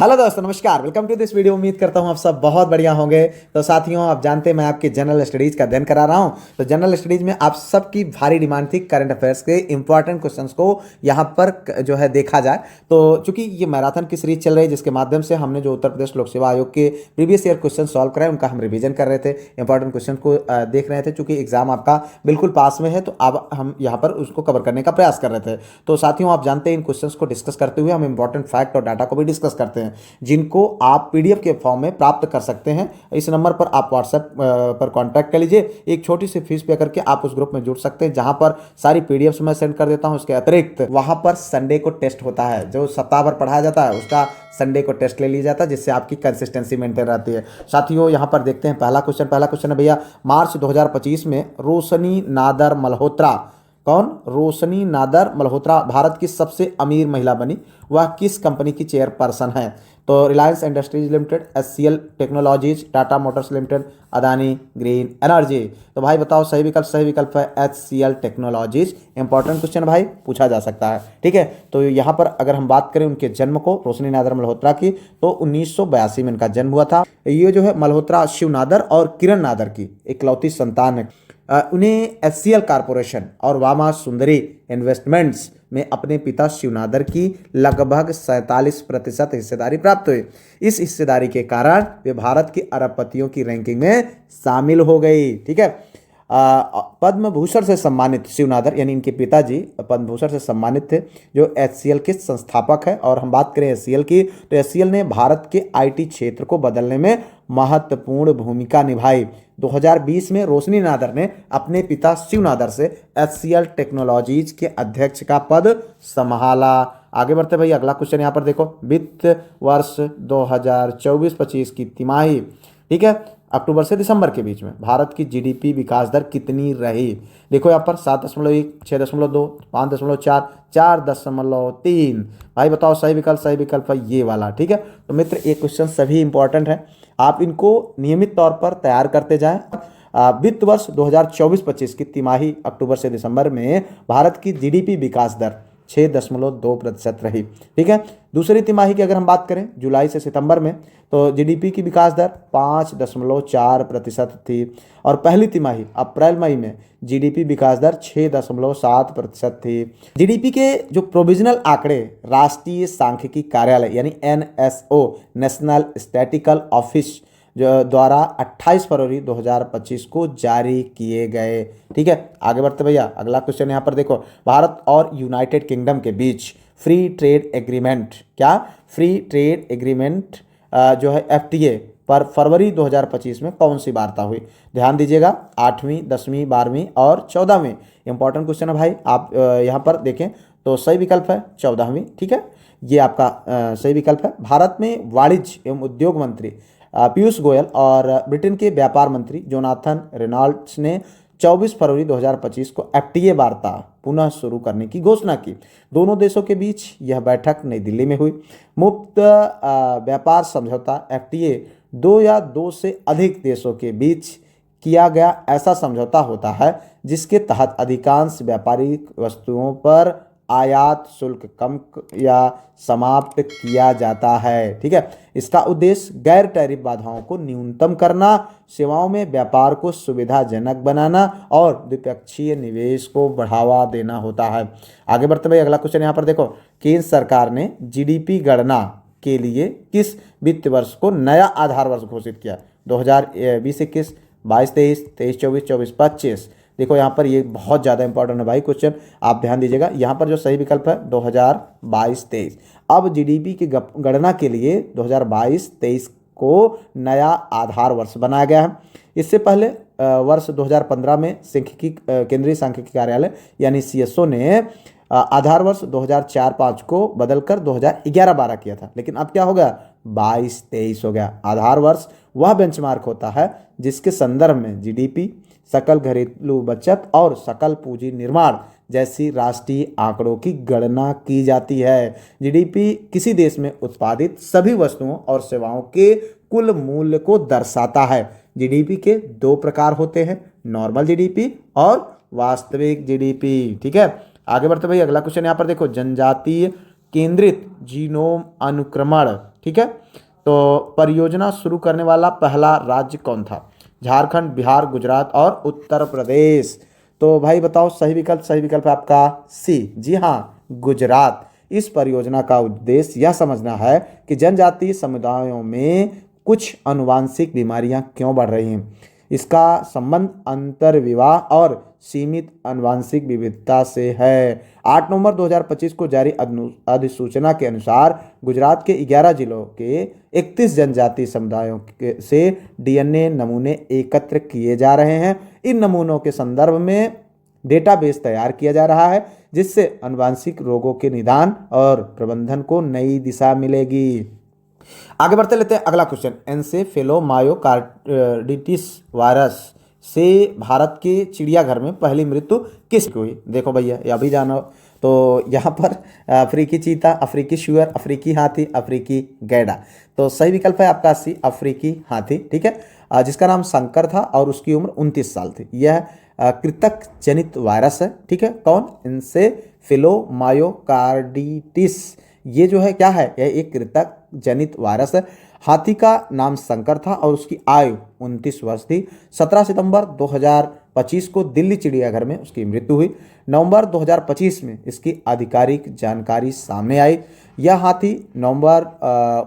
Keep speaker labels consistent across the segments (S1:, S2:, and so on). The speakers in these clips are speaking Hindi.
S1: हेलो दोस्तों, नमस्कार। Welcome to this video. उम्मीद करता हूं आप सब बहुत बढ़िया होंगे। तो साथियों, आप जानते हैं मैं आपके जनरल स्टडीज का अध्ययन करा रहा हूं। तो जनरल स्टडीज में आप सबकी भारी डिमांड थी करंट अफेयर्स के इंपॉर्टेंट क्वेश्चंस को यहां पर जो है देखा जाए। तो चूंकि ये मैराथन की सीरीज चल रही है, जिसके माध्यम से हमने जो उत्तर प्रदेश लोक सेवा आयोग के प्रीवियस ईयर क्वेश्चन सॉल्व कराए, उनका हम रिविजन कर रहे थे, इंपॉर्टेंट क्वेश्चन को देख रहे थे। चूंकि एग्जाम आपका बिल्कुल पास में है, तो अब हम यहाँ पर उसको कवर करने का प्रयास कर रहे थे। तो साथियों, आप जानते हैं इन क्वेश्चंस को डिस्कस करते हुए हम इंपॉर्टेंट फैक्ट और डाटा को भी डिस्कस करते हैं, जिनको आप पीडीएफ के फॉर्म में प्राप्त कर सकते हैं। इस नंबर पर आप व्हाट्सएप पर कांटेक्ट कर लीजिए। एक छोटी सी फीस पे करके आप उस ग्रुप में जुड़ सकते हैं, जहां पर सारी पीडीएफ मैं सेंड कर देता हूं। उसके अतिरिक्त वहां पर संडे को टेस्ट होता है, जो सप्ताह भर पढ़ाया जाता है उसका संडे को टेस्ट ले लिया जाता है, जिससे आपकी कंसिस्टेंसी मेंटेन रहती है। साथियों, यहां पर देखते हैं पहला क्वेश्चन है भैया। मार्च 2025 में रोशनी नादर मल्होत्रा, कौन? रोशनी नादर मल्होत्रा भारत की सबसे अमीर महिला बनी। वह किस कंपनी की चेयरपर्सन है? तो Reliance industries limited, HCL technologies, Tata Motors limited, Adani green energy. तो भाई बताओ सही विकल्प है एचसीएल टेक्नोलॉजीज। इंपॉर्टेंट क्वेश्चन भाई पूछा जा सकता है, ठीक है। तो यहाँ पर अगर हम बात करें उनके जन्म को, रोशनी नादर मल्होत्रा की, तो 1982 में इनका जन्म हुआ था। ये जो है मल्होत्रा शिव नादर और किरण नादर की इकलौती संतान है। उन्हें एचसीएल कारपोरेशन और वामा सुंदरी इन्वेस्टमेंट्स में अपने पिता शिवनादर की लगभग 47% हिस्सेदारी प्राप्त हुई। इस हिस्सेदारी के कारण वे भारत की अरबपतियों की रैंकिंग में शामिल हो गई, ठीक है। पद्म भूषण से सम्मानित शिवनादर, यानी इनके पिताजी पद्म भूषण से सम्मानित थे, जो एचसीएल के संस्थापक है। और हम बात करें एचसीएल की, तो एचसीएल ने भारत के आईटी क्षेत्र को बदलने में महत्वपूर्ण भूमिका निभाई। 2020 में रोशनी नादर ने अपने पिता शिव नादर से एचसीएल टेक्नोलॉजीज के अध्यक्ष का पद संभाला। आगे बढ़ते भाई, अगला क्वेश्चन यहाँ पर देखो। वित्त वर्ष 2024-25 की तिमाही, ठीक है, अक्टूबर से दिसंबर के बीच में भारत की जीडीपी विकास दर कितनी रही? देखो यहाँ पर 7.1, 6.2, 5.4, 4.3। भाई बताओ सही विकल्प है ये वाला, ठीक है। तो मित्र, ये क्वेश्चन सभी इंपॉर्टेंट है, आप इनको नियमित तौर पर तैयार करते जाएं। वित्त वर्ष 2024-25 की तिमाही अक्टूबर से दिसंबर में भारत की जीडीपी विकास दर 6.2% रही, ठीक है। दूसरी तिमाही की अगर हम बात करें जुलाई से सितंबर में, तो जीडीपी की विकास दर 5.4% थी। और पहली तिमाही अप्रैल मई में जीडीपी विकास दर 6.7% थी। जीडीपी के जो प्रोविजनल आंकड़े राष्ट्रीय सांख्यिकी कार्यालय यानी एनएसओ, नेशनल स्टैटिकल ऑफिस द्वारा 28 फरवरी 2025 को जारी किए गए, ठीक है। आगे बढ़ते भैया, अगला क्वेश्चन यहाँ पर देखो। भारत और यूनाइटेड किंगडम के बीच फ्री ट्रेड एग्रीमेंट, क्या? फ्री ट्रेड एग्रीमेंट जो है एफटीए पर फरवरी 2025 में कौन सी वार्ता हुई? ध्यान दीजिएगा, 8वीं, 10वीं, 12वीं और 14वीं। इंपॉर्टेंट क्वेश्चन है भाई। आप यहाँ पर देखें तो सही विकल्प है 14वीं, ठीक है। ये आपका सही विकल्प है। भारत में वाणिज्य एवं उद्योग मंत्री पीयूष गोयल और ब्रिटेन के व्यापार मंत्री जोनाथन रेनॉल्ड्स ने 24 फरवरी 2025 को एफटीए वार्ता पुनः शुरू करने की घोषणा की। दोनों देशों के बीच यह बैठक नई दिल्ली में हुई। मुक्त व्यापार समझौता एफटीए दो या दो से अधिक देशों के बीच किया गया ऐसा समझौता होता है जिसके तहत अधिकांश व्यापारिक वस्तुओं पर आयात शुल्क कम या समाप्त किया जाता है, ठीक है। इसका उद्देश्य गैर टैरिफ बाधाओं को न्यूनतम करना, सेवाओं में व्यापार को सुविधाजनक बनाना और द्विपक्षीय निवेश को बढ़ावा देना होता है। आगे बढ़ते भाई, अगला क्वेश्चन यहाँ पर देखो। केंद्र सरकार ने जीडीपी गणना के लिए किस वित्त वर्ष को नया आधार वर्ष घोषित किया? 2020-21, 22-23, 23-24, 24-25। देखो यहाँ पर ये बहुत ज़्यादा इंपॉर्टेंट है भाई क्वेश्चन, आप ध्यान दीजिएगा। यहाँ पर जो सही विकल्प है 2022-23। अब जीडीपी की गणना के लिए 2022-23 को नया आधार वर्ष बनाया गया है। इससे पहले वर्ष 2015 में केंद्रीय सांख्यिकी कार्यालय यानी सीएसओ ने आधार वर्ष 2004-05 को बदलकर 2011-12 किया था, लेकिन अब क्या हो गया? 22-23 हो गया। आधार वर्ष वह बेंचमार्क होता है जिसके संदर्भ में जीडीपी, सकल घरेलू बचत और सकल पूंजी निर्माण जैसी राष्ट्रीय आंकड़ों की गणना की जाती है। जीडीपी किसी देश में उत्पादित सभी वस्तुओं और सेवाओं के कुल मूल्य को दर्शाता है। जीडीपी के दो प्रकार होते हैं, नॉर्मल जीडीपी और वास्तविक जीडीपी, ठीक है। आगे बढ़ते भाई, अगला क्वेश्चन यहाँ पर देखो। जनजातीय केंद्रित जीनोम अनुक्रमण ठीक है। तो परियोजना शुरू करने वाला पहला राज्य कौन था? झारखंड, बिहार, गुजरात और उत्तर प्रदेश। तो भाई बताओ सही विकल्प है आपका सी। जी हाँ, गुजरात। इस परियोजना का उद्देश्य यह समझना है कि जनजातीय समुदायों में कुछ आनुवांशिक बीमारियां क्यों बढ़ रही हैं। इसका संबंध अंतर्विवाह और सीमित आनुवांशिक विविधता से है। 8 नवंबर 2025 को जारी अधिसूचना के अनुसार गुजरात के 11 जिलों के 31 जनजातीय समुदायों से डीएनए नमूने एकत्र किए जा रहे हैं। इन नमूनों के संदर्भ में डेटाबेस तैयार किया जा रहा है, जिससे आनुवांशिक रोगों के निदान और प्रबंधन को नई दिशा मिलेगी। आगे बढ़ते लेते हैं अगला क्वेश्चन। एन्सेफेलोमायोकार्डिटिस वायरस से भारत के चिड़ियाघर में पहली मृत्यु किसकी हुई? देखो भैया, ये अभी जानो। तो यहाँ पर अफ्रीकी चीता, अफ्रीकी शुअर, अफ्रीकी हाथी, अफ्रीकी गैंडा। तो सही विकल्प है आपका सी, अफ्रीकी हाथी। ठीक है, जिसका नाम शंकर था और उसकी उम्र 29 साल थी। यह कृंतक जनित वायरस है। ठीक है, कौन? एन्सेफेलोमायोकार्डिटिस। ये जो है क्या है? यह एक कृंतक जनित वायरस है। हाथी का नाम शंकर था और उसकी आयु 29 वर्ष थी। 17 सितंबर 2025 को दिल्ली चिड़ियाघर में उसकी मृत्यु हुई। नवंबर 2025 में इसकी आधिकारिक जानकारी सामने आई। यह हाथी नवंबर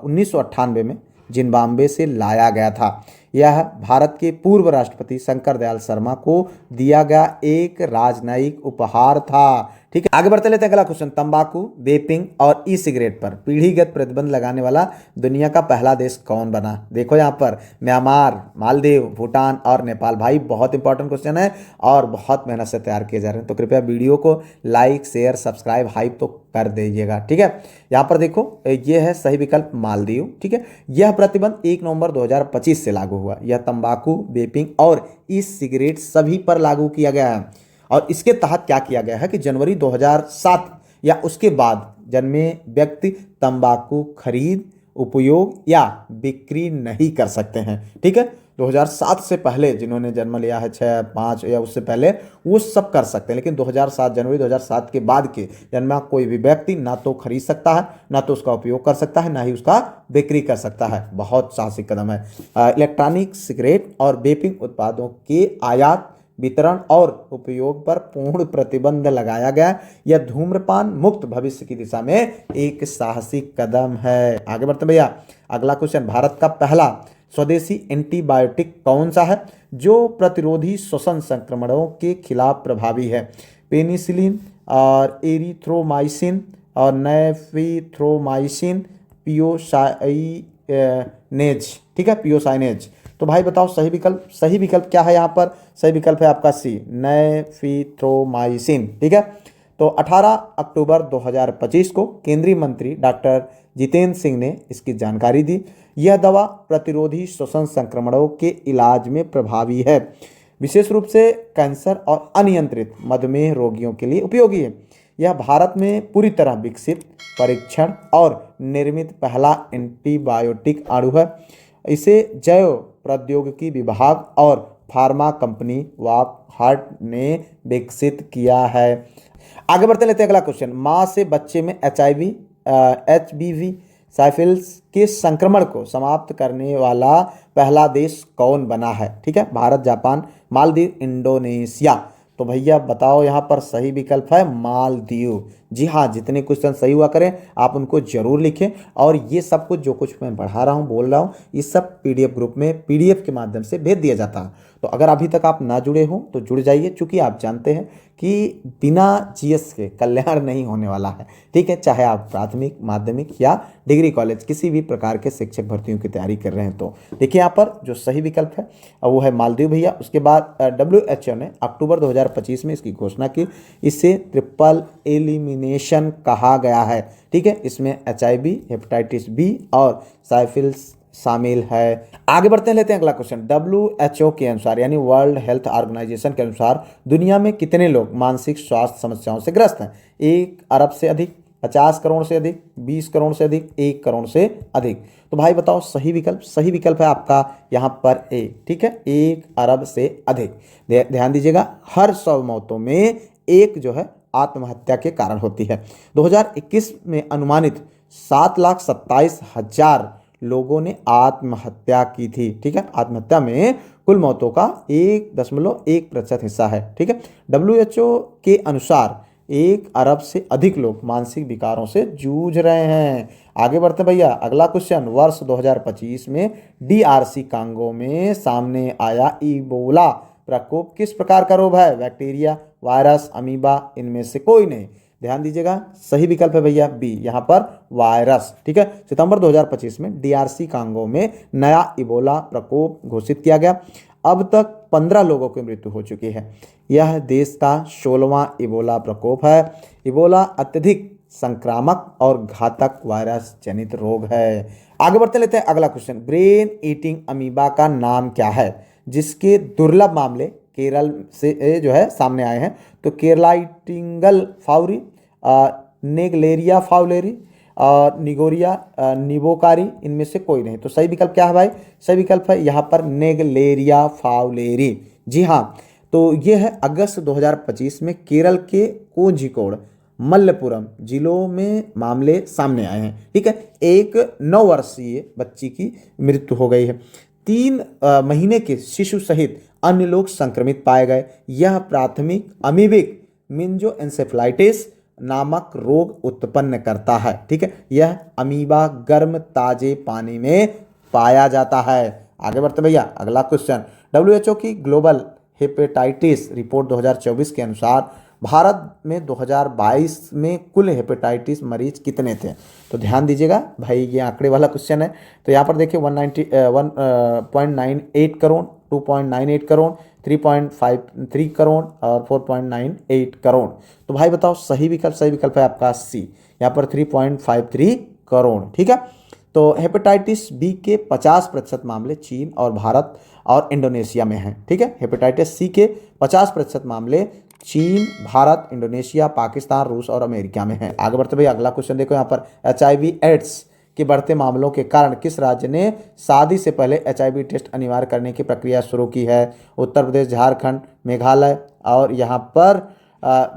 S1: 1998 में जिम्बाब्वे से लाया गया था। यह भारत के पूर्व राष्ट्रपति शंकर दयाल शर्मा को दिया गया एक राजनयिक उपहार था। ठीक है, आगे बढ़ते लेते हैं अगला क्वेश्चन। तंबाकू, वेपिंग और ई सिगरेट पर पीढ़ीगत प्रतिबंध लगाने वाला दुनिया का पहला देश कौन बना? देखो यहाँ पर म्यांमार, मालदीव, भूटान और नेपाल। भाई बहुत इंपॉर्टेंट क्वेश्चन है और बहुत मेहनत से तैयार किए जा रहे हैं, तो कृपया वीडियो को लाइक, शेयर, सब्सक्राइब, हाइप तो कर दीजिएगा। ठीक है, यहाँ पर देखो ये है सही विकल्प मालदीव। ठीक है, यह प्रतिबंध 1 नवंबर 2025 से लागू हुआ। यह तंबाकू, वेपिंग और ई सिगरेट सभी पर लागू किया गया है। और इसके तहत क्या किया गया है कि जनवरी 2007 या उसके बाद जन्मे व्यक्ति तंबाकू खरीद, उपयोग या बिक्री नहीं कर सकते हैं। ठीक है, 2007 से पहले जिन्होंने जन्म लिया है 6, 5 या उससे पहले, वो सब कर सकते हैं, लेकिन 2007 जनवरी 2007 के बाद के जन्मा कोई भी व्यक्ति ना तो खरीद सकता है, ना तो उसका उपयोग कर सकता है, ना ही उसका बिक्री कर सकता है। बहुत साहसिक कदम है। इलेक्ट्रॉनिक सिगरेट और वेपिंग उत्पादों के आयात, वितरण और उपयोग पर पूर्ण प्रतिबंध लगाया गया। यह धूम्रपान मुक्त भविष्य की दिशा में एक साहसिक कदम है। आगे बढ़ते भैया, अगला क्वेश्चन। भारत का पहला स्वदेशी एंटीबायोटिक कौन सा है जो प्रतिरोधी श्वसन संक्रमणों के खिलाफ प्रभावी है? पेनिसिलिन और एरिथ्रोमाइसिन और नेफिथ्रोमाइसिन, पियोसाइनेज। ठीक है, पियोसाइनेज। तो भाई बताओ सही विकल्प क्या है? यहाँ पर सही विकल्प है आपका सी, नेफिथ्रोमाइसिन। ठीक है, तो 18 अक्टूबर 2025 को केंद्रीय मंत्री डॉक्टर जितेंद्र सिंह ने इसकी जानकारी दी। यह दवा प्रतिरोधी श्वसन संक्रमणों के इलाज में प्रभावी है, विशेष रूप से कैंसर और अनियंत्रित मधुमेह रोगियों के लिए उपयोगी है। यह भारत में पूरी तरह विकसित, परीक्षण और निर्मित पहला एंटीबायोटिक अणु है। इसे जैव प्रौद्योगिकी विभाग और फार्मा कंपनी वॉकहार्ट ने विकसित किया है। आगे बढ़ते लेते हैं अगला क्वेश्चन। माँ से बच्चे में HBV साइफिल्स के संक्रमण को समाप्त करने वाला पहला देश कौन बना है? ठीक है, भारत, जापान, मालदीव, इंडोनेशिया। तो भैया बताओ यहाँ पर सही विकल्प है मालदीव। जी हाँ, जितने क्वेश्चन सही हुआ करें आप उनको जरूर लिखें। और ये सब कुछ जो कुछ मैं पढ़ा रहा हूँ, बोल रहा हूँ, ये सब PDF ग्रुप में PDF के माध्यम से भेज दिया जाता है। तो अगर अभी तक आप ना जुड़े हो तो जुड़ जाइए, क्योंकि आप जानते हैं कि बिना GS के कल्याण नहीं होने वाला है। ठीक है, चाहे आप प्राथमिक, माध्यमिक या डिग्री कॉलेज किसी भी प्रकार के शिक्षक भर्तियों की तैयारी कर रहे हैं। तो देखिए यहाँ पर जो सही विकल्प है वो है मालदीव भैया। उसके बाद WHO ने अक्टूबर 2025 में इसकी घोषणा की। इसे ट्रिपल एलिमिनेशन कहा गया है। ठीक है, इसमें HIV, हेपेटाइटिस B और साइफिल्स शामिल है। आगे बढ़ते हैं, लेते हैं अगला क्वेश्चन। WHO के अनुसार यानी वर्ल्ड हेल्थ ऑर्गेनाइजेशन के अनुसार दुनिया में कितने लोग मानसिक स्वास्थ्य समस्याओं से ग्रस्त हैं? 1 अरब से अधिक, 50 करोड़ से अधिक, 20 करोड़ से अधिक, 1 करोड़ से अधिक। तो भाई बताओ सही विकल्प है आपका यहाँ पर ए। ठीक है, 1 अरब से अधिक। ध्यान दीजिएगा, हर 100 मौतों में एक जो है आत्महत्या के कारण होती है। 2021 में अनुमानित 7,27,000 लोगों ने आत्महत्या की थी। ठीक है, आत्महत्या में कुल मौतों का 1.1% हिस्सा है। ठीक है, WHO के अनुसार 1 अरब से अधिक लोग मानसिक विकारों से जूझ रहे हैं। आगे बढ़ते हैं भैया, अगला क्वेश्चन, वर्ष 2025 में DRC कांगो में सामने आया इबोला प्रकोप किस प्रकार का रोग है? बैक्टीरिया, वायरस, अमीबा, इनमें से कोई नहीं। ध्यान दीजिएगा, सही विकल्प है भैया बी, यहाँ पर वायरस। ठीक है, सितंबर 2025 में DRC कांगो में नया इबोला प्रकोप घोषित किया गया। अब तक 15 लोगों की मृत्यु हो चुकी है। यह देश का 16वां इबोला प्रकोप है। इबोला अत्यधिक संक्रामक और घातक वायरस जनित रोग है। आगे बढ़ते लेते हैं अगला क्वेश्चन, ब्रेन ईटिंग अमीबा का नाम क्या है जिसके दुर्लभ मामले केरल से जो है सामने आए हैं? तो केरलाइटिंगल फाउरी, नेगलेरिया फाउलेरी, निगोरिया निबोकारी, इनमें से कोई नहीं। तो सही विकल्प क्या है भाई? सही विकल्प है यहाँ पर नेगलेरिया फाउलेरी। जी हाँ, तो ये है अगस्त 2025 में केरल के कोझिकोड, मल्लपुरम जिलों में मामले सामने आए हैं। ठीक है, एक 9 वर्षीय बच्ची की मृत्यु हो गई है। 3 महीने के शिशु सहित अन्य लोग संक्रमित पाए गए। यह प्राथमिक अमीबिक मिंजोएन्सेफलाइटिस नामक रोग उत्पन्न करता है। ठीक है, यह अमीबा गर्म ताजे पानी में पाया जाता है। आगे बढ़ते भैया, अगला क्वेश्चन, WHO की ग्लोबल हेपेटाइटिस रिपोर्ट 2024 के अनुसार भारत में 2022 में कुल हेपेटाइटिस मरीज कितने थे? तो ध्यान दीजिएगा भाई, ये आंकड़े वाला क्वेश्चन है। तो यहाँ पर देखिए 1.98 करोड़, 2.98 करोड़, 3.53 करोड़ और 4.98 करोड़। तो भाई बताओ, सही विकल्प है आपका सी, यहाँ पर 3.53 करोड़। ठीक है, तो हेपेटाइटिस बी के 50% मामले चीन और भारत और इंडोनेशिया में हैं। ठीक है, हेपेटाइटिस सी के 50% मामले चीन, भारत, इंडोनेशिया, पाकिस्तान, रूस और अमेरिका में हैं। आगे बढ़ते भाई, अगला क्वेश्चन देखो यहाँ पर, HIV एड्स के बढ़ते मामलों के कारण किस राज्य ने शादी से पहले HIV टेस्ट अनिवार्य करने की प्रक्रिया शुरू की है? उत्तर प्रदेश, झारखंड, मेघालय और यहाँ पर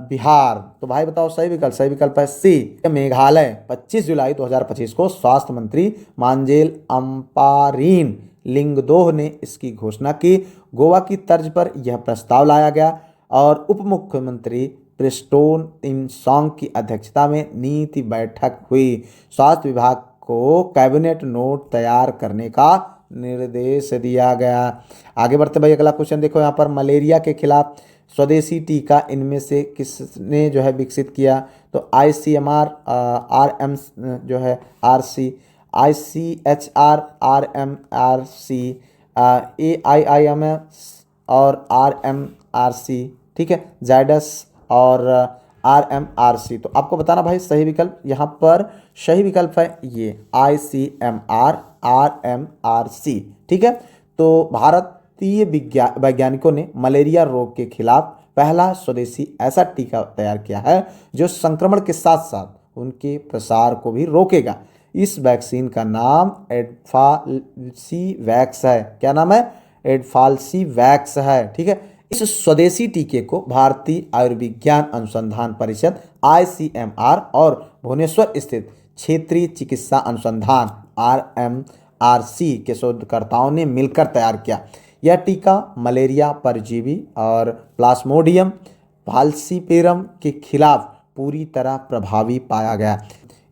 S1: बिहार। तो भाई बताओ, सही विकल्प है सी, मेघालय। 25 जुलाई 2025 को स्वास्थ्य मंत्री मांजेल अम्पारीन लिंगदोह ने इसकी घोषणा की। गोवा की तर्ज पर यह प्रस्ताव लाया गया और उप मुख्यमंत्री प्रिस्टोन इनसॉन्ग की अध्यक्षता में नीति बैठक हुई। स्वास्थ्य विभाग को कैबिनेट नोट तैयार करने का निर्देश दिया गया। आगे बढ़ते भाई, अगला क्वेश्चन देखो यहाँ पर, मलेरिया के खिलाफ स्वदेशी टीका इनमें से किसने जो है विकसित किया? तो ICMR, RM जो है RC, ICHR, RMRC, AIIMS और RMRC। ठीक है, जाइडस और RMRC। तो आपको बताना भाई सही विकल्प, यहाँ पर सही विकल्प है ये ICMR, RMRC। ठीक है, तो भारतीय वैज्ञानिकों ने मलेरिया रोग के खिलाफ पहला स्वदेशी ऐसा टीका तैयार किया है जो संक्रमण के साथ साथ उनके प्रसार को भी रोकेगा। इस वैक्सीन का नाम एडफाल्सीवैक्स है। क्या नाम है? एडफाल्सीवैक्स है। ठीक है, इस स्वदेशी टीके को भारतीय आयुर्विज्ञान अनुसंधान परिषद ICMR और भुवनेश्वर स्थित क्षेत्रीय चिकित्सा अनुसंधान RMRC के शोधकर्ताओं ने मिलकर तैयार किया। यह टीका मलेरिया परजीवी और प्लाज्मोडियम फाल्सिपेरम के खिलाफ पूरी तरह प्रभावी पाया गया।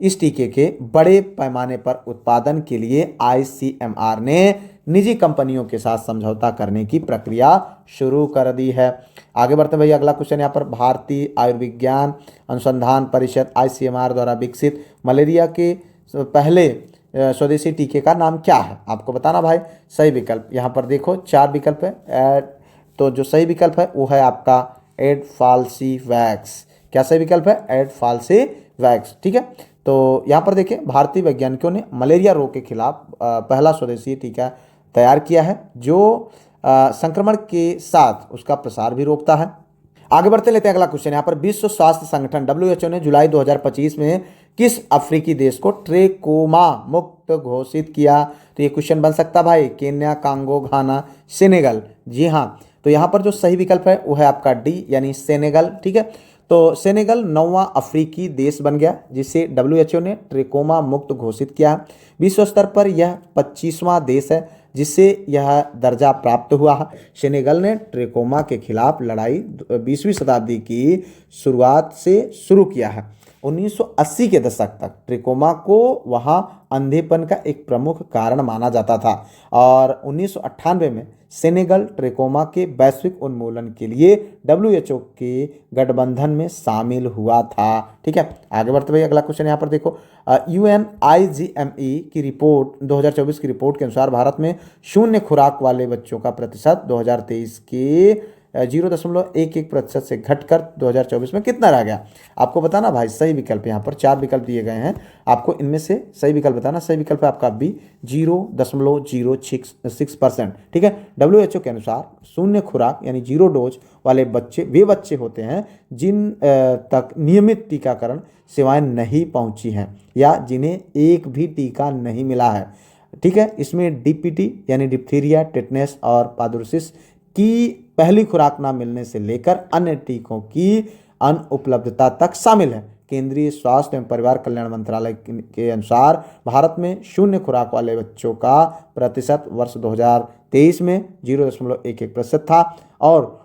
S1: इस टीके के बड़े पैमाने पर उत्पादन के लिए ICMR ने निजी कंपनियों के साथ समझौता करने की प्रक्रिया शुरू कर दी है। आगे बढ़ते भैया, अगला क्वेश्चन यहाँ पर, भारतीय आयुर्विज्ञान अनुसंधान परिषद ICMR द्वारा विकसित मलेरिया के पहले स्वदेशी टीके का नाम क्या है? आपको बताना भाई सही विकल्प। यहाँ पर देखो 4 विकल्प है, तो जो सही विकल्प है वो है आपका एडफाल्सीवैक्स। क्या सही विकल्प है? एडफाल्सीवैक्स। ठीक है, तो यहाँ पर देखिए, भारतीय वैज्ञानिकों ने मलेरिया रोग के खिलाफ पहला स्वदेशी टीका तैयार किया है जो संक्रमण के साथ उसका प्रसार भी रोकता है। आगे बढ़ते लेते हैं अगला क्वेश्चन यहाँ पर, विश्व स्वास्थ्य संगठन WHO ने जुलाई 2025 में किस अफ्रीकी देश को ट्रेकोमा मुक्त घोषित किया? तो ये क्वेश्चन बन सकता भाई, केन्या, कांगो, घाना, सेनेगल। जी हाँ, तो यहाँ पर जो सही विकल्प है वो है आपका डी यानी सेनेगल। ठीक है, तो सेनेगल 9वां अफ्रीकी देश बन गया जिसे WHO ने ट्रिकोमा मुक्त घोषित किया। विश्व स्तर पर यह 25वां देश है जिससे यह दर्जा प्राप्त हुआ है। सेनेगल ने ट्रिकोमा के खिलाफ लड़ाई 20वीं शताब्दी की शुरुआत से शुरू किया है। 1980 के दशक तक ट्रिकोमा को वहाँ अंधेपन का एक प्रमुख कारण माना जाता था और 1998 में सेनेगल ट्रिकोमा के वैश्विक उन्मूलन के लिए WHO के गठबंधन में शामिल हुआ था। ठीक है, आगे बढ़ते भाई अगला क्वेश्चन यहाँ पर देखो। UNIGME की रिपोर्ट 2024 की रिपोर्ट के अनुसार भारत में शून्य खुराक वाले बच्चों का प्रतिशत 2023 के 0.11% से घटकर 2024 में कितना रह गया? आपको बताना भाई सही विकल्प, यहाँ पर 4 विकल्प दिए गए हैं, आपको इनमें से सही विकल्प बताना। सही विकल्प है आपका बी 0.06%। ठीक है, WHO के अनुसार शून्य खुराक यानी 0 डोज वाले बच्चे वे बच्चे होते हैं जिन तक नियमित टीकाकरण सेवाएं नहीं पहुंची हैं या जिन्हें एक भी टीका नहीं मिला है। ठीक है, इसमें DPT यानी डिप्थीरिया, टेटनस और पादुरसिस की पहली खुराक ना मिलने से लेकर अन्य टीकों की अनुपलब्धता तक शामिल है। केंद्रीय स्वास्थ्य एवं परिवार कल्याण मंत्रालय के अनुसार भारत में शून्य खुराक वाले बच्चों का प्रतिशत वर्ष 2023 में 0.11% था और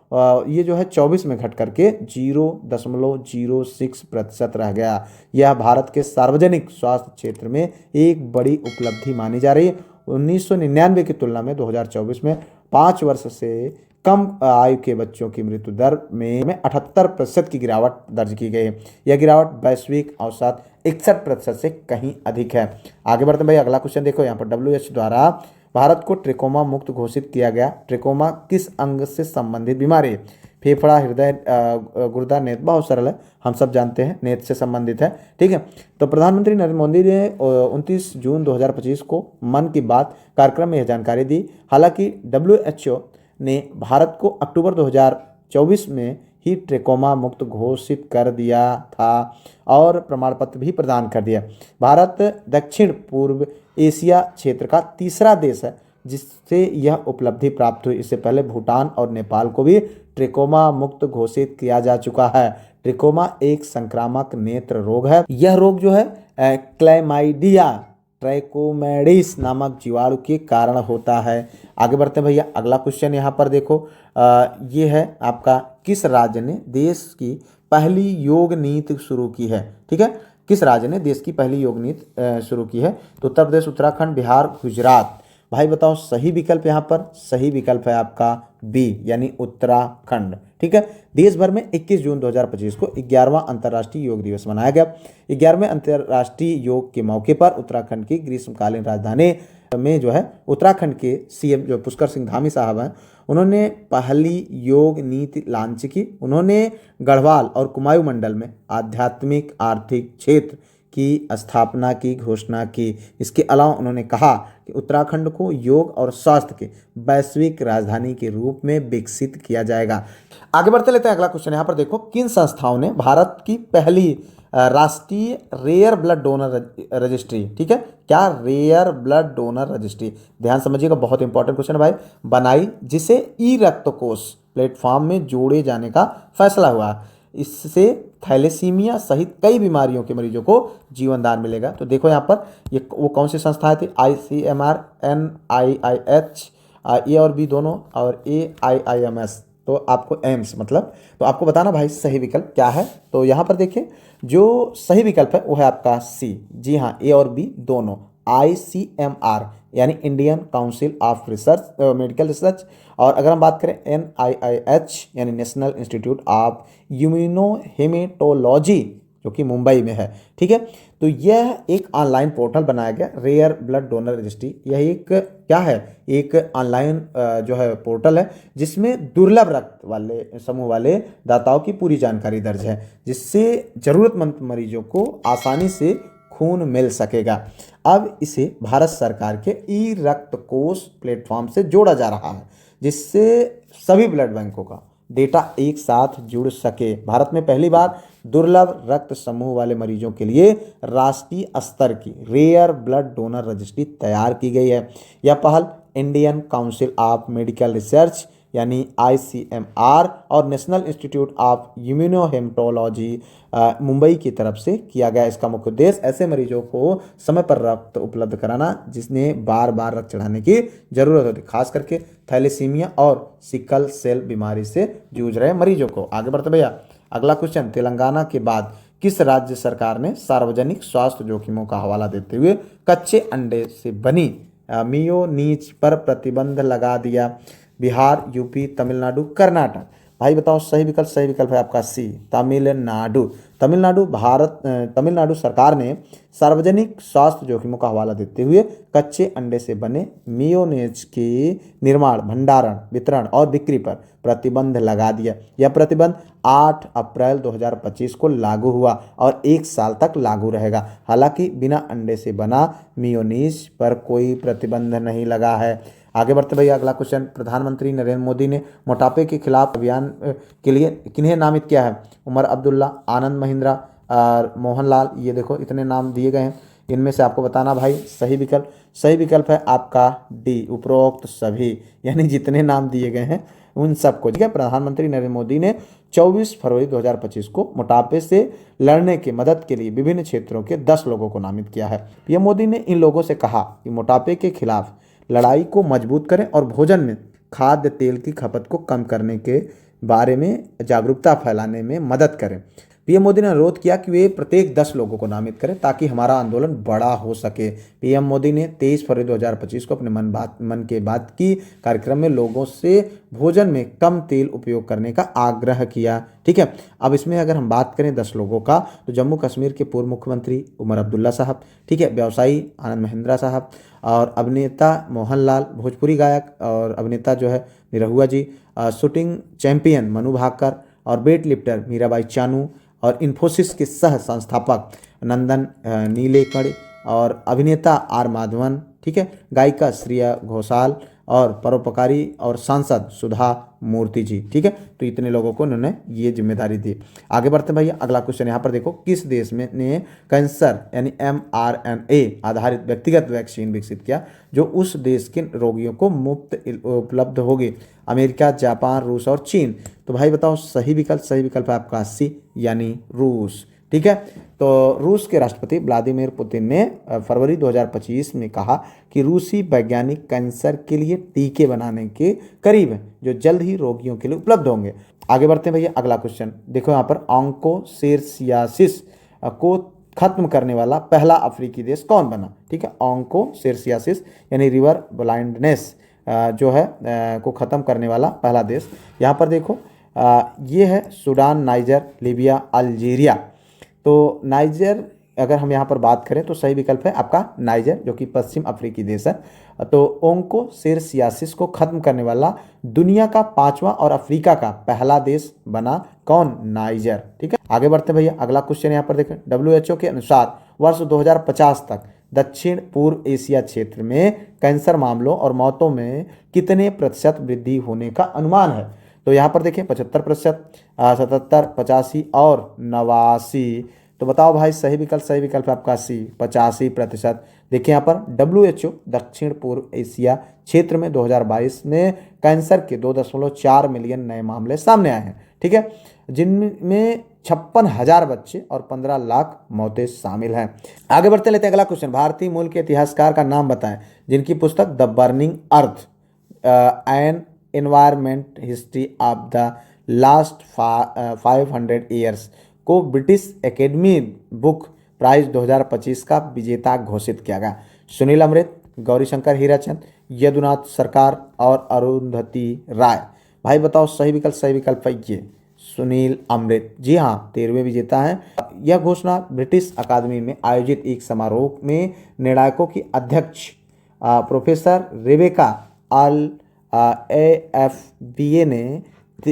S1: ये जो है 24 में घट करके 0.06% रह गया। यह भारत के सार्वजनिक स्वास्थ्य क्षेत्र में एक बड़ी उपलब्धि मानी जा रही है। 1999 की तुलना में 2024 में 5 वर्ष से कम आयु के बच्चों की मृत्यु दर में 78% की गिरावट दर्ज की गई है। यह गिरावट वैश्विक औसत 61% से कहीं अधिक है। आगे बढ़ते हैं भाई अगला क्वेश्चन देखो। यहाँ पर WHO द्वारा भारत को ट्रिकोमा मुक्त घोषित किया गया। ट्रिकोमा किस अंग से संबंधित बीमारी है? फेफड़ा, हृदय, गुर्दा, नेत्र। बहुत सरल है, हम सब जानते हैं नेत्र से संबंधित है। ठीक है, तो प्रधानमंत्री नरेंद्र मोदी ने 29 जून 2025 को मन की बात कार्यक्रम में यह जानकारी दी। हालांकि WHO ने भारत को अक्टूबर 2024 में ही ट्रिकोमा मुक्त घोषित कर दिया था और प्रमाण पत्र भी प्रदान कर दिया। भारत दक्षिण पूर्व एशिया क्षेत्र का तीसरा देश है जिससे यह उपलब्धि प्राप्त हुई। इससे पहले भूटान और नेपाल को भी ट्रिकोमा मुक्त घोषित किया जा चुका है। ट्रिकोमा एक संक्रामक नेत्र रोग है। यह रोग जो है क्लैमाइडिया ट्राइकोमेडिस नामक जीवाणु के कारण होता है। आगे बढ़ते हैं भैया अगला क्वेश्चन यहाँ पर देखो। ये है आपका, किस राज्य ने देश की पहली योग नीति शुरू की है? ठीक है, किस राज्य ने देश की पहली योग नीति शुरू की है? तो उत्तर प्रदेश, उत्तराखंड, बिहार, गुजरात। भाई बताओ सही विकल्प। यहाँ पर सही विकल्प है आपका बी यानी उत्तराखंड। ठीक है, देश भर में 21 जून 2025 को 11वां अंतर्राष्ट्रीय योग दिवस मनाया गया। 11वें अंतर्राष्ट्रीय योग के मौके पर उत्तराखंड की ग्रीष्मकालीन राजधानी में जो है उत्तराखंड के CM जो पुष्कर सिंह धामी साहब हैं, उन्होंने पहली योग नीति लॉन्च की। उन्होंने गढ़वाल और कुमाऊं मंडल में आध्यात्मिक आर्थिक क्षेत्र की स्थापना की घोषणा की। इसके अलावा उन्होंने कहा कि उत्तराखंड को योग और स्वास्थ्य के वैश्विक राजधानी के रूप में विकसित किया जाएगा। आगे बढ़ते लेते हैं अगला क्वेश्चन। यहाँ पर देखो, किन संस्थाओं ने भारत की पहली राष्ट्रीय रेयर ब्लड डोनर रजिस्ट्री, ठीक है, क्या रेयर ब्लड डोनर रजिस्ट्री, ध्यान समझिएगा, बहुत इंपॉर्टेंट क्वेश्चन है भाई, बनाई, जिसे ई रक्त कोष प्लेटफॉर्म में जोड़े जाने का फैसला हुआ। इससे थैलेसीमिया सहित कई बीमारियों के मरीजों को जीवन दान मिलेगा। तो देखो यहाँ पर ये वो कौन सी संस्थाएं थी? ICMR, NIIH, ए और बी दोनों, और AIIMS, तो आपको एम्स मतलब, तो आपको बताना भाई सही विकल्प क्या है। तो यहाँ पर देखिए जो सही विकल्प है वो है आपका सी। जी हाँ, ए और बी दोनों। ICMR यानी Indian council of research medical research, और अगर हम बात करें NIIH यानी नेशनल इंस्टीट्यूट ऑफ इम्यूनोहेमेटोलॉजी जो कि मुंबई में है। ठीक है, तो यह एक ऑनलाइन पोर्टल बनाया गया रेयर ब्लड डोनर रजिस्ट्री। यह एक क्या है? एक ऑनलाइन जो है पोर्टल है जिसमें दुर्लभ रक्त वाले समूह वाले दाताओं की पूरी जानकारी दर्ज है, जिससे जरूरतमंद मरीजों को आसानी से खून मिल सकेगा। अब इसे भारत सरकार के ई रक्त कोष प्लेटफॉर्म से जोड़ा जा रहा है, जिससे सभी ब्लड बैंकों का डेटा एक साथ जुड़ सके। भारत में पहली बार दुर्लभ रक्त समूह वाले मरीजों के लिए राष्ट्रीय स्तर की रेयर ब्लड डोनर रजिस्ट्री तैयार की गई है। यह पहल Indian council of medical research यानी ICMR और नेशनल इंस्टीट्यूट ऑफ इम्यूनोहेमेटोलॉजी मुंबई की तरफ से किया गया। इसका मुख्य उद्देश्य ऐसे मरीजों को समय पर रक्त उपलब्ध कराना जिसने बार बार रक्त चढ़ाने की जरूरत होती, खास करके थैलेसीमिया और सिकल सेल बीमारी से जूझ रहे मरीजों को। आगे बढ़ते भैया, अगला क्वेश्चन, तेलंगाना के बाद किस राज्य सरकार ने सार्वजनिक स्वास्थ्य जोखिमों का हवाला देते हुए कच्चे अंडे से बनी मेयोनीज पर प्रतिबंध लगा दिया? बिहार, यूपी, तमिलनाडु, कर्नाटक। भाई बताओ सही विकल्प है आपका सी, तमिलनाडु। तमिलनाडु सरकार ने सार्वजनिक स्वास्थ्य जोखिमों का हवाला देते हुए कच्चे अंडे से बने मेयोनेज के निर्माण, भंडारण, वितरण और बिक्री पर प्रतिबंध लगा दिया। यह प्रतिबंध 8 अप्रैल 2025 को लागू हुआ और 1 साल तक लागू रहेगा। हालांकि बिना अंडे से बना मेयोनीज पर कोई प्रतिबंध नहीं लगा है। आगे बढ़ते भैया, अगला क्वेश्चन, प्रधानमंत्री नरेंद्र मोदी ने मोटापे के खिलाफ अभियान के लिए किन्हें नामित किया है? उमर अब्दुल्ला, आनंद महिंद्रा और मोहनलाल। ये देखो इतने नाम दिए गए हैं, इनमें से आपको बताना भाई सही विकल्प है आपका डी, उपरोक्त सभी, यानी जितने नाम दिए गए हैं उन सबको। ठीक है, प्रधानमंत्री नरेंद्र मोदी ने 24 फरवरी 2025 को मोटापे से लड़ने की मदद के लिए विभिन्न क्षेत्रों के 10 लोगों को नामित किया है। पीएम मोदी ने इन लोगों से कहा कि मोटापे के खिलाफ लड़ाई को मजबूत करें और भोजन में खाद्य तेल की खपत को कम करने के बारे में जागरूकता फैलाने में मदद करें। पीएम मोदी ने अनुरोध किया कि वे प्रत्येक 10 लोगों को नामित करें ताकि हमारा आंदोलन बड़ा हो सके। पीएम मोदी ने 23 फरवरी 2025 को अपने मन के बात की कार्यक्रम में लोगों से भोजन में कम तेल उपयोग करने का आग्रह किया। ठीक है, अब इसमें अगर हम बात करें 10 लोगों का, तो जम्मू कश्मीर के पूर्व मुख्यमंत्री उमर अब्दुल्ला साहब, ठीक है, व्यवसायी आनंद महिंद्रा साहब, और अभिनेता मोहनलाल, भोजपुरी गायक और अभिनेता जो है निरहुआ जी, शूटिंग चैंपियन मनु भाकर और वेट लिफ्टर मीराबाई चानू, और इन्फोसिस के सह संस्थापक नंदन नीलेकणी, और अभिनेता आर माधवन, ठीक है, गायिका श्रेया घोषाल और परोपकारी और सांसद सुधा मूर्ति जी। ठीक है, तो इतने लोगों को उन्होंने ये जिम्मेदारी दी। आगे बढ़ते भैया, अगला क्वेश्चन यहाँ पर देखो, किस देश में ने कैंसर यानी mRNA आधारित व्यक्तिगत वैक्सीन विकसित किया जो उस देश के रोगियों को मुफ्त उपलब्ध होगी? अमेरिका, जापान, रूस और चीन। तो भाई बताओ सही विकल्प है आपका सी, यानी रूस। ठीक है, तो रूस के राष्ट्रपति व्लादिमीर पुतिन ने फरवरी 2025 में कहा कि रूसी वैज्ञानिक कैंसर के लिए टीके बनाने के करीब हैं जो जल्द ही रोगियों के लिए उपलब्ध होंगे। आगे बढ़ते हैं भैया, अगला क्वेश्चन देखो यहाँ पर, ऑन्कोसेरसियासिस को खत्म करने वाला पहला अफ्रीकी देश कौन बना? ठीक है, ऑन्कोसेरसियासिस यानी रिवर ब्लाइंडनेस जो है को ख़त्म करने वाला पहला देश यहाँ पर देखो ये है सूडान, नाइजर, लीबिया, अल्जीरिया। तो नाइजर अगर हम यहाँ पर बात करें तो सही विकल्प है आपका नाइजर, जो कि पश्चिम अफ्रीकी देश है। तो ओंकोसेरसियासिस को खत्म करने वाला दुनिया का 5वां और अफ्रीका का पहला देश बना कौन? नाइजर। ठीक है, आगे बढ़ते हैं भैया, अगला क्वेश्चन यहाँ पर देखें, WHO के अनुसार वर्ष 2050 तक दक्षिण पूर्व एशिया क्षेत्र में कैंसर मामलों और मौतों में कितने प्रतिशत वृद्धि होने का अनुमान है? तो यहाँ पर देखें 75%, 77, 85 और 89। तो बताओ भाई सही विकल्प आपका सी, 85%। देखिए यहाँ पर WHO दक्षिण पूर्व एशिया क्षेत्र में 2022 में कैंसर के 2.4 मिलियन नए मामले सामने आए हैं। ठीक है, जिनमें 56,000 बच्चे और 15 लाख मौतें शामिल हैं। आगे बढ़ते लेते हैं अगला क्वेश्चन, भारतीय मूल के इतिहासकार का नाम बताएं जिनकी पुस्तक the burning earth an environment history of the last 500 years को ब्रिटिश एकेडमी बुक प्राइज 2025 का विजेता घोषित किया गया? सुनील अमृत, गौरीशंकर हीराचंद, यदुनाथ सरकार और अरुंधति राय। भाई बताओ सही विकल्प है ये सुनील अमृत। जी हाँ, 13वें विजेता हैं। यह घोषणा ब्रिटिश अकादमी में आयोजित एक समारोह में निर्णायकों की अध्यक्ष प्रोफेसर रेबेका अल AFBA ने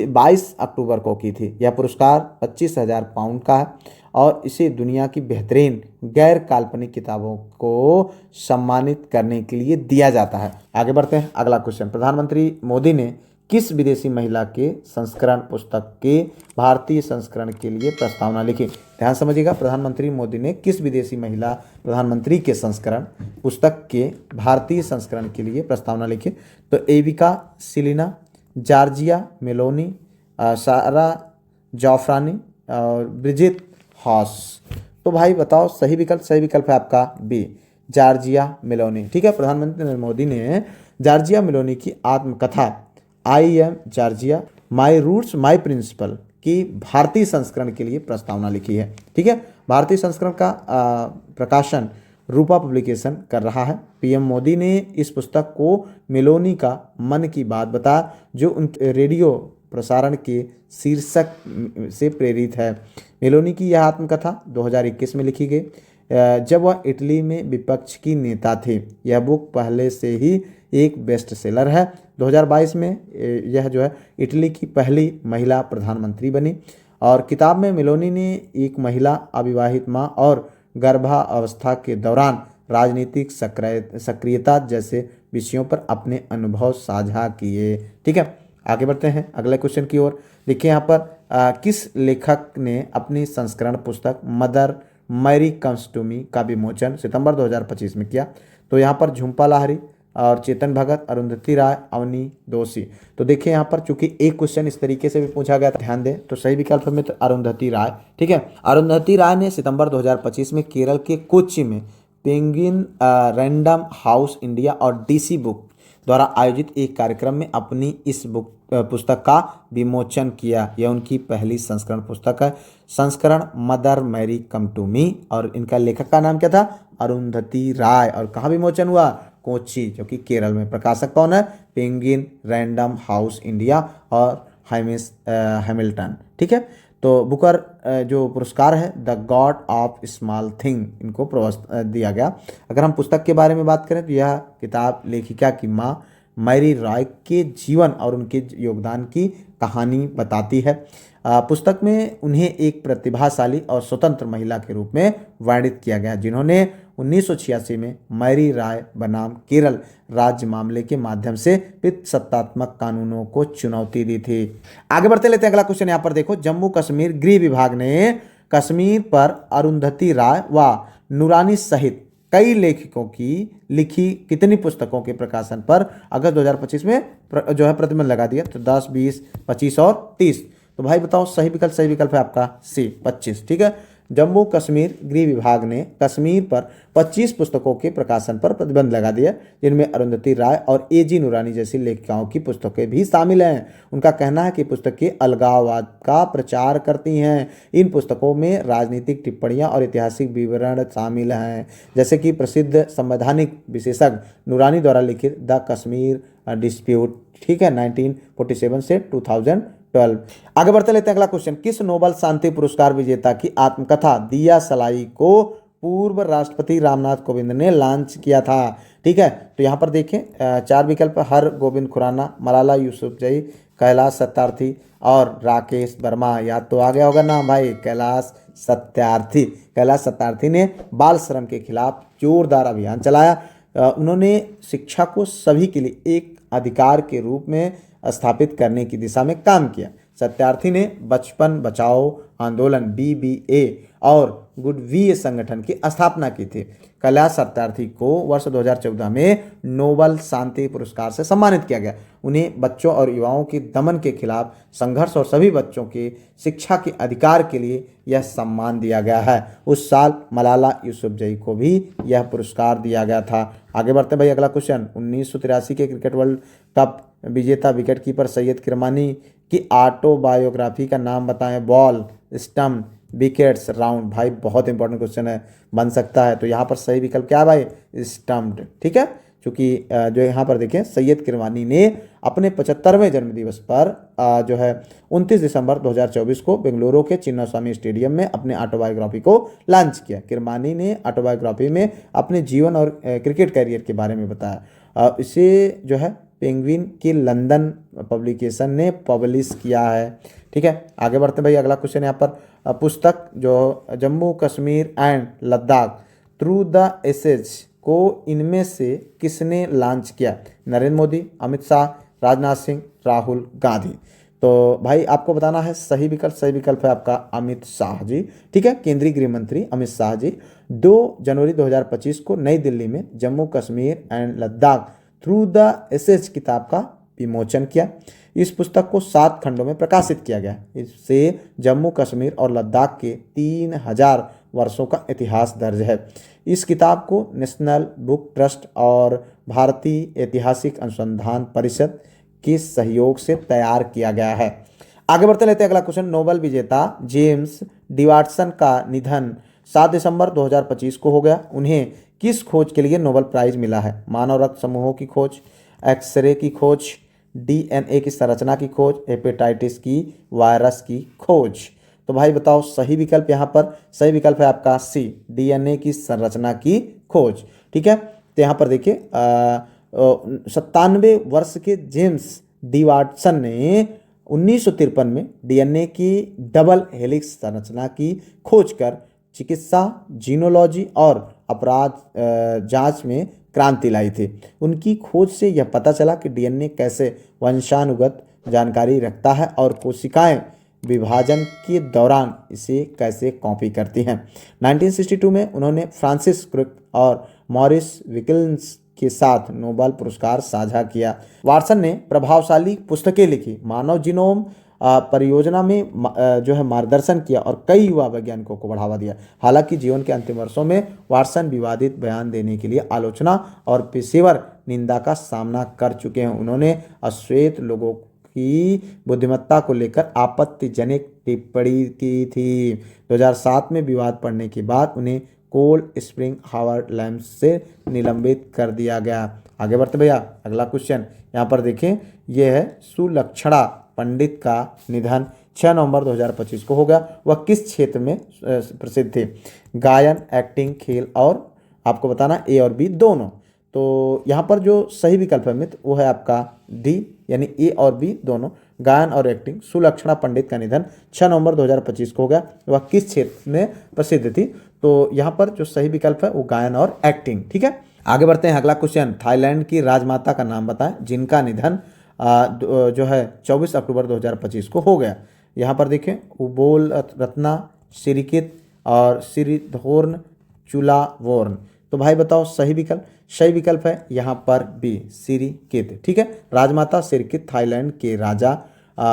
S1: 22 अक्टूबर को की थी। यह पुरस्कार 25,000 पाउंड का है और इसे दुनिया की बेहतरीन गैर काल्पनिक किताबों को सम्मानित करने के लिए दिया जाता है। आगे बढ़ते हैं, अगला क्वेश्चन, प्रधानमंत्री मोदी ने किस विदेशी महिला के संस्करण पुस्तक के भारतीय संस्करण के लिए प्रस्तावना लिखी? ध्यान समझिएगा, प्रधानमंत्री मोदी ने किस विदेशी महिला प्रधानमंत्री के संस्करण पुस्तक के भारतीय संस्करण के लिए प्रस्तावना लिखी? तो एविका सिलिना, जॉर्जिया मेलोनी, सारा जाफरानी और ब्रिजिट हॉस। तो भाई बताओ सही विकल्प है आपका बी, जॉर्जिया मेलोनी। ठीक है, प्रधानमंत्री नरेंद्र मोदी ने जॉर्जिया मेलोनी की आत्मकथा I am Giorgia my roots my principle की भारतीय संस्करण के लिए प्रस्तावना लिखी है। ठीक है, भारतीय संस्करण का प्रकाशन रूपा पब्लिकेशन कर रहा है। पीएम मोदी ने इस पुस्तक को मेलोनी का मन की बात बताया, जो उनके रेडियो प्रसारण के शीर्षक से प्रेरित है। मेलोनी की यह आत्मकथा 2021 में लिखी गई, जब वह इटली में विपक्ष की नेता थे। यह बुक पहले से ही एक बेस्ट सेलर है। 2022 में यह जो है इटली की पहली महिला प्रधानमंत्री बनी। और किताब में मेलोनी ने एक महिला, अविवाहित माँ और गर्भावस्था के दौरान राजनीतिक सक्रियता जैसे विषयों पर अपने अनुभव साझा किए। ठीक है, आगे बढ़ते हैं अगले क्वेश्चन की ओर। देखिए यहाँ पर किस लेखक ने अपनी संस्करण पुस्तक Mother Mary comes to me का विमोचन सितंबर 2025 में किया? तो यहाँ पर झुम्पा लाहिरी और चेतन भगत, अरुंधति राय, अवनी दोषी। तो देखिए यहाँ पर चूंकि एक क्वेश्चन इस तरीके से भी पूछा गया था, ध्यान दें, तो सही विकल्प में तो अरुंधति राय। ठीक है, अरुंधति राय ने सितंबर 2025 में केरल के कोच्चि में पेंगुइन रैंडम हाउस इंडिया और डीसी बुक द्वारा आयोजित एक कार्यक्रम में अपनी इस पुस्तक का विमोचन किया। यह उनकी पहली संस्करण पुस्तक है, संस्करण Mother Mary come to me, और इनका लेखक का नाम क्या था? अरुंधति राय। और कहाँ विमोचन हुआ? कोच्चि, जो कि केरल में। प्रकाशक कौन है? पेंगुइन रैंडम हाउस इंडिया और हैमिल्टन। ठीक है, तो बुकर जो पुरस्कार है the God of small thing, इनको दिया गया। अगर हम पुस्तक के बारे में बात करें तो यह किताब लेखिका की माँ मैरी रॉय के जीवन और उनके योगदान की कहानी बताती है। पुस्तक में उन्हें एक प्रतिभाशाली और स्वतंत्र महिला के रूप में वर्णित किया गया, जिन्होंने 1986 में मैरी राय बनाम केरल राज्य मामले के माध्यम से पितृसत्तात्मक कानूनों को चुनौती दी थी। आगे बढ़ते लेते हैं अगला क्वेश्चन। यहाँ पर देखो, जम्मू कश्मीर गृह विभाग ने कश्मीर पर अरुंधति राय व नूरानी सहित कई लेखकों की लिखी कितनी पुस्तकों के प्रकाशन पर अगस्त 2025 में जो है प्रतिबंध लगा दिया? तो 10, 20, 25 और 30। तो भाई बताओ सही विकल्प है आपका सी, 25। ठीक है, जम्मू कश्मीर गृह विभाग ने कश्मीर पर 25 पुस्तकों के प्रकाशन पर प्रतिबंध लगा दिया, जिनमें अरुंधति राय और एजी नूरानी जैसी लेखिकाओं की पुस्तकें भी शामिल हैं। उनका कहना है कि पुस्तकें अलगाववाद का प्रचार करती हैं। इन पुस्तकों में राजनीतिक टिप्पणियां और ऐतिहासिक विवरण शामिल हैं, जैसे कि प्रसिद्ध संवैधानिक विशेषज्ञ नूरानी द्वारा लिखित द कश्मीर डिस्प्यूट। ठीक है, 1947 से 2012। आगे बढ़ते लेते हैं अगला क्वेश्चन। किस नोबेल शांति पुरस्कार विजेता की आत्मकथा दिया सलाई को पूर्व राष्ट्रपति रामनाथ कोविंद ने लॉन्च किया था? ठीक है, तो यहाँ पर देखें 4 विकल्प: हर गोविंद खुराना, मलाला यूसुफजई, कैलाश सत्यार्थी और राकेश वर्मा। याद तो आ गया होगा नाम भाई, कैलाश सत्यार्थी। कैलाश सत्यार्थी ने बाल श्रम के खिलाफ जोरदार अभियान चलाया। उन्होंने शिक्षा को सभी के लिए एक अधिकार के रूप में स्थापित करने की दिशा में काम किया। सत्यार्थी ने बचपन बचाओ आंदोलन BBA और गुडविल संगठन की स्थापना की थी। कैलाश सत्यार्थी को वर्ष 2014 में नोबेल शांति पुरस्कार से सम्मानित किया गया। उन्हें बच्चों और युवाओं के दमन के खिलाफ संघर्ष और सभी बच्चों के शिक्षा के अधिकार के लिए यह सम्मान दिया गया है। उस साल मलाला यूसुफजई को भी यह पुरस्कार दिया गया था। आगे बढ़ते भाई अगला क्वेश्चन। 1983 के क्रिकेट वर्ल्ड कप विजेता विकेटकीपर सैयद किरमानी की ऑटोबायोग्राफी का नाम बताएं। Ball, stump, wickets, round. भाई बहुत इंपॉर्टेंट क्वेश्चन है, बन सकता है। तो यहाँ पर सही विकल्प क्या है भाई? स्टंप्ड। ठीक है, क्योंकि जो यहाँ पर देखें सैयद किरमानी ने अपने 75वें जन्मदिवस पर जो है 29 दिसंबर 2024 को बेंगलुरु के चिन्नास्वामी स्टेडियम में अपने ऑटोबायोग्राफी को लॉन्च किया। किरमानी ने ऑटोबायोग्राफी में अपने जीवन और क्रिकेट करियर के बारे में बताया। इसे जो है पेंगुइन की लंदन पब्लिकेशन ने पब्लिश किया है। ठीक है, आगे बढ़ते भाई अगला क्वेश्चन। यहाँ पर पुस्तक जो Jammu Kashmir and Ladakh through the ages को इनमें से किसने लॉन्च किया? नरेंद्र मोदी, अमित शाह, राजनाथ सिंह, राहुल गांधी। तो भाई आपको बताना है सही विकल्प है आपका अमित शाह जी। ठीक है, केंद्रीय गृह मंत्री अमित शाह जी 2 जनवरी 2025 को नई दिल्ली में Jammu Kashmir and Ladakh through the ages किताब का विमोचन किया। इस पुस्तक को 7 खंडों में प्रकाशित किया गया। इससे जम्मू कश्मीर और लद्दाख के 3000 वर्षों का इतिहास दर्ज है। इस किताब को नेशनल बुक ट्रस्ट और भारतीय ऐतिहासिक अनुसंधान परिषद के सहयोग से तैयार किया गया है। आगे बढ़ते लेते हैं अगला क्वेश्चन। नोबेल विजेता जेम्स डिवाटसन का निधन 7 दिसंबर 2025 को हो गया। उन्हें किस खोज के लिए नोबेल प्राइज मिला है? मानव रक्त समूहों की खोज, एक्सरे की खोज, डीएनए की संरचना की खोज, हेपेटाइटिस की वायरस की खोज। तो भाई बताओ सही विकल्प, यहाँ पर सही विकल्प है आपका सी, डीएनए की संरचना की खोज। ठीक है, तो यहाँ पर देखिए 97 वर्ष के जेम्स डी वाटसन ने 1953 में डीएनए की डबल हेलिक्स संरचना की खोज कर चिकित्सा, जीनोलॉजी और अपराध जांच में क्रांति लाई थी। उनकी खोज से यह पता चला कि डीएनए कैसे वंशानुगत जानकारी रखता है और कोशिकाएं विभाजन के दौरान इसे कैसे कॉपी करती हैं। 1962 में उन्होंने फ्रांसिस क्रिक और मॉरिस विकिल्स के साथ नोबेल पुरस्कार साझा किया। वाटसन ने प्रभावशाली पुस्तकें लिखी, मानव जीनोम परियोजना में जो है मार्गदर्शन किया और कई युवा वैज्ञानिकों को बढ़ावा दिया। हालांकि जीवन के अंतिम वर्षों में वाटसन विवादित बयान देने के लिए आलोचना और पेशेवर निंदा का सामना कर चुके हैं। उन्होंने अश्वेत लोगों की बुद्धिमत्ता को लेकर आपत्तिजनक टिप्पणी की थी। 2007 में विवाद पड़ने के बाद उन्हें कोल्ड स्प्रिंग हार्वर्ड लैब से निलंबित कर दिया गया। आगे बढ़ते भैया अगला क्वेश्चन यहाँ पर देखें, यह है सुलक्षणा पंडित का निधन 6 नवंबर 2025 को हो गया। वह किस क्षेत्र में प्रसिद्ध थे? गायन, एक्टिंग, खेल और आपको बताना ए और बी दोनों। तो यहाँ पर जो सही विकल्प है मित्र वो है आपका डी, यानी ए और बी दोनों, गायन और एक्टिंग। सुलक्षणा पंडित का निधन 6 नवंबर 2025 को हो गया। वह किस क्षेत्र में प्रसिद्ध थी? तो यहाँ पर जो सही विकल्प है वो गायन और एक्टिंग। ठीक है, आगे बढ़ते हैं अगला क्वेश्चन। थाईलैंड की राजमाता का नाम बताएं जिनका निधन जो है 24 अक्टूबर 2025 को हो गया। यहाँ पर देखें उबोल रत्ना सिरिकित और सिरिधोर्न चुलावोर्न। तो भाई बताओ सही विकल्प। सही विकल्प है यहाँ पर बी, सिरिकित। ठीक है, राजमाता सिरिकित थाईलैंड के राजा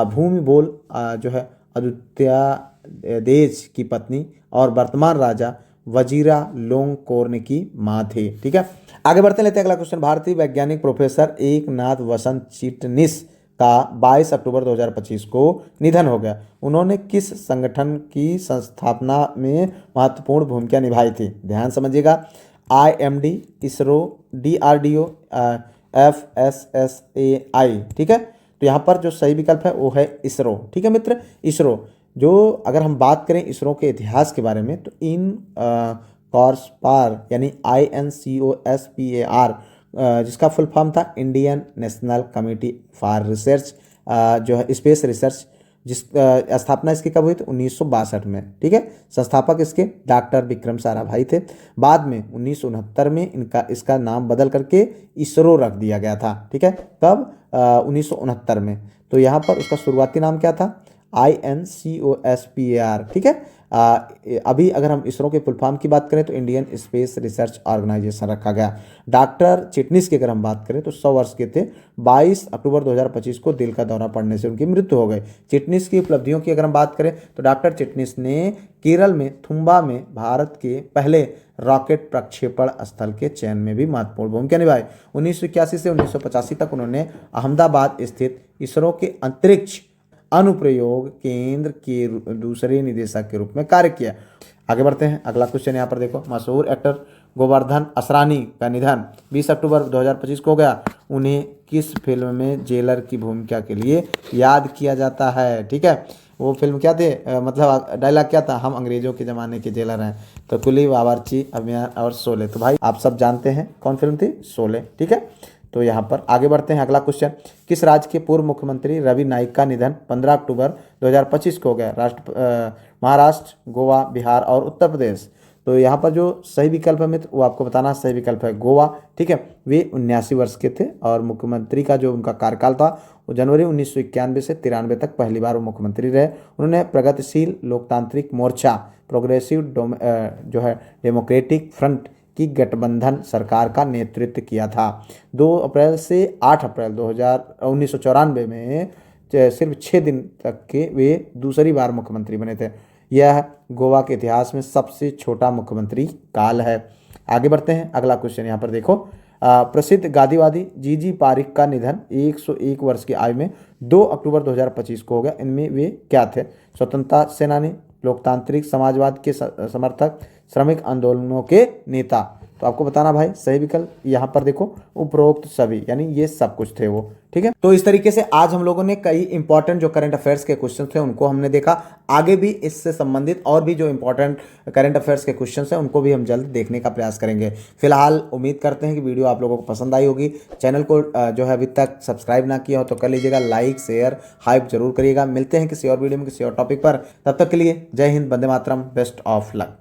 S1: भूमिबोल जो है अदुत्या देज की पत्नी और वर्तमान राजा वजीरा लोंगकोर्न की माँ थी। ठीक है, आगे बढ़ते लेते हैं अगला क्वेश्चन। भारतीय वैज्ञानिक प्रोफेसर एकनाथ वसंत चिटनिस का 22 अक्टूबर 2025 को निधन हो गया। उन्होंने किस संगठन की संस्थापना में महत्वपूर्ण भूमिका निभाई थी? ध्यान समझिएगा, IMD, इसरो, DRDO, FSSAI। ठीक है, तो यहाँ पर जो सही विकल्प है वो है इसरो। ठीक है मित्र, इसरो। जो अगर हम बात करें इसरो के इतिहास के बारे में तो इन कॉर्सपार यानी INCOSPAR जिसका फुल फॉर्म था Indian national committee for research जो है स्पेस रिसर्च, जिस स्थापना इसकी कब हुई थी? 1962 में। ठीक है, संस्थापक इसके डॉक्टर विक्रम साराभाई थे। बाद में 1969 में इसका नाम बदल करके इसरो रख दिया गया था। ठीक है, कब? 1969 में। तो यहाँ पर उसका शुरुआती नाम क्या था? INCOSPAR। ठीक है, अभी अगर हम इसरो के फुल फॉर्म की बात करें तो इंडियन स्पेस रिसर्च ऑर्गेनाइजेशन रखा गया। डॉक्टर चिटनिस की अगर हम बात करें तो 100 वर्ष के थे। 22 अक्टूबर 2025 को दिल का दौरा पड़ने से उनकी मृत्यु हो गई। चिटनिस की उपलब्धियों की अगर हम बात करें तो डॉक्टर चिटनिस ने केरल में थुम्बा में भारत के पहले रॉकेट प्रक्षेपण स्थल के चयन में भी महत्वपूर्ण भूमिका निभाई। 1981 से 1985 तक उन्होंने अहमदाबाद स्थित इसरो के अंतरिक्ष अनुप्रयोग केंद्र के दूसरे निदेशक के रूप में कार्य किया। आगे बढ़ते हैं अगला क्वेश्चन यहाँ पर देखो। मशहूर एक्टर गोवर्धन असरानी का निधन 20 अक्टूबर 2025 को हो गया। उन्हें किस फिल्म में जेलर की भूमिका के लिए याद किया जाता है? ठीक है, वो फिल्म क्या थे, मतलब डायलॉग क्या था? हम अंग्रेजों के ज़माने के जेलर हैं। तो कुली, बावर्ची, अभियान और शोले। तो भाई आप सब जानते हैं कौन फिल्म थी? शोले। ठीक है, तो यहाँ पर आगे बढ़ते हैं अगला क्वेश्चन। किस राज्य के पूर्व मुख्यमंत्री रवि नाइक का निधन 15 अक्टूबर 2025 को हो गया? महाराष्ट्र, गोवा, बिहार और उत्तर प्रदेश। तो यहाँ पर जो सही विकल्प है मित्र वो आपको बताना, सही विकल्प है गोवा। ठीक है, वे 79 वर्ष के थे और मुख्यमंत्री का जो उनका कार्यकाल था वो जनवरी 1991 से 93 तक पहली बार वो मुख्यमंत्री रहे। उन्होंने प्रगतिशील लोकतांत्रिक मोर्चा प्रोग्रेसिव जो है डेमोक्रेटिक फ्रंट की गठबंधन सरकार का नेतृत्व किया था। 2 अप्रैल से 8 अप्रैल 1994 में सिर्फ 6 दिन तक के वे दूसरी बार मुख्यमंत्री बने थे। यह गोवा के इतिहास में सबसे छोटा मुख्यमंत्री काल है। आगे बढ़ते हैं, अगला क्वेश्चन यहाँ पर देखो। प्रसिद्ध गांधीवादी जी पारिक का निधन 101 वर्ष की आयु में 2 अक्टूबर 2025 को हो गया। इनमें वे क्या थे? स्वतंत्रता सेनानी, लोकतांत्रिक समाजवाद के समर्थक, श्रमिक आंदोलनों के नेता। तो आपको बताना भाई सही विकल्प यहाँ पर देखो उपरोक्त सभी, यानी ये सब कुछ थे वो। ठीक है, तो इस तरीके से आज हम लोगों ने कई इंपॉर्टेंट जो करंट अफेयर्स के क्वेश्चन थे उनको हमने देखा। आगे भी इससे संबंधित और भी जो इंपॉर्टेंट करंट अफेयर्स के क्वेश्चन हैं उनको भी हम जल्द देखने का प्रयास करेंगे। फिलहाल उम्मीद करते हैं कि वीडियो आप लोगों को पसंद आई होगी। चैनल को जो है अभी तक सब्सक्राइब ना किया हो तो कर लीजिएगा, लाइक शेयर हाइप जरूर करिएगा। मिलते हैं किसी और वीडियो में किसी और टॉपिक पर, तब तक के लिए जय Hind, Vande Mataram, best of luck.